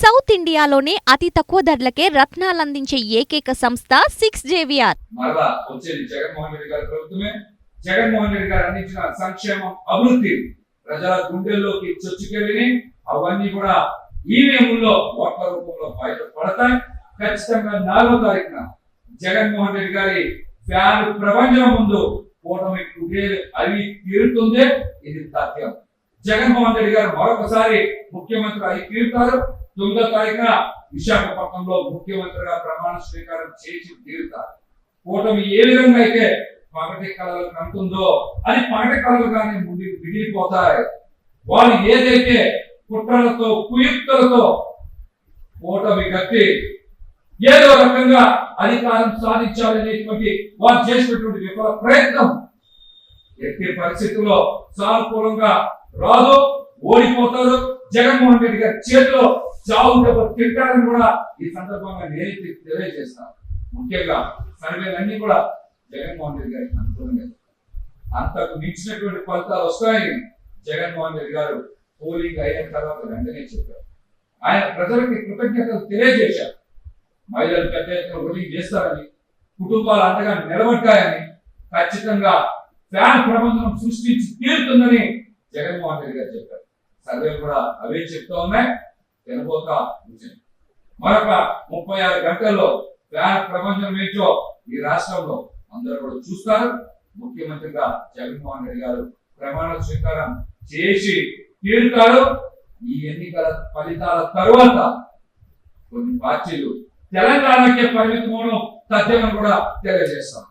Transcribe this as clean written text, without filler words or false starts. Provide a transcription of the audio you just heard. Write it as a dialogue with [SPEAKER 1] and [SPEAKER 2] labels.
[SPEAKER 1] South ఇండియాలోనే అతి తక్కువ ధరలకే రత్నాలందించే ఏకైక సంస్థ 6JVR.
[SPEAKER 2] మరలా వచ్చేది జగన్మోహన్ రెడ్డి గారి ప్రభుత్వమే. జగన్మోహన్ రెడ్డి గారు అందించిన సంక్షేమం, అభివృద్ధి ప్రజల గుండెల్లోకి చొచ్చుకెళ్ళి అవన్నీ కూడా ఈవీఎంలో ఓట్ల రూపంలో బయటపడతాయి. ఖచ్చితంగా 4వ తారీఖున జగన్మోహన్ రెడ్డి గారి ఫ్యాన్ ప్రపంచం ముందు కూటమి కుదేలు అవి తీరుతుంది. ఇది తథ్యం. జగన్మోహన్ రెడ్డి గారు మరొకసారి ముఖ్యమంత్రి అయి తీరుతారు. 9వ తారీఖున విశాఖపట్నంలో ముఖ్యమంత్రిగా ప్రమాణ స్వీకారం చేసి తీరుతారు. కూటమి ఏ విధంగా అయితే పగటి కళలు కంటుందో అది పగటి కళలుగానే ముందుకు మిగిలిపోతాయి. వాళ్ళు ఏదైతే కుట్రలతో కుయుక్తులతో కూటమి కట్టి ఏదో రకంగా అధికారం సాధించాలనేటువంటి వారు చేసినటువంటి విఫల ప్రయత్నం ఎట్టి పరిస్థితుల్లో సానుకూలంగా రాదు, ఓడిపోతారు. జగన్మోహన్ రెడ్డి గారి చేతిలో చావు దెబ్బ తింటారని కూడా ఈ సందర్భంగా నేను తెలియజేస్తాను. ముఖ్యంగా సర్వేలన్నీ కూడా జగన్మోహన్ రెడ్డి గారికి అనుకూలంగా అంతకు మించినటువంటి ఫలితాలు వస్తాయని జగన్మోహన్ రెడ్డి గారు పోలింగ్ అయిన తర్వాత వెంటనే చెప్పారు. ఆయన ప్రజలకి కృతజ్ఞతలు తెలియజేశారు. మహిళలు పెద్ద ఎత్తున ఓటింగ్ చేస్తారని, కుటుంబాలు అండగా నిలబడ్డాయని, ఖచ్చితంగా ఫ్యాన్ ప్రబంధనం సృష్టించి తీరుతుందని జగన్మోహన్ రెడ్డి గారు చెప్పారు. సర్వేలు కూడా అవే చెప్తా ఉన్నాయి. వెనుకోక మరొక 36 గంటల్లో ఫ్యాన్ ప్రపంచం ఏంటో ఈ రాష్ట్రంలో అందరూ కూడా చూస్తారు. ముఖ్యమంత్రిగా జగన్మోహన్ రెడ్డి గారు ప్రమాణ స్వీకారం చేసి తీరుతారు. ఈ ఎన్నికల ఫలితాల తరువాత కొన్ని పార్టీలు తెలంగాణకే పరిమితమవడం తథ్యమని కూడా తెలియజేస్తాం.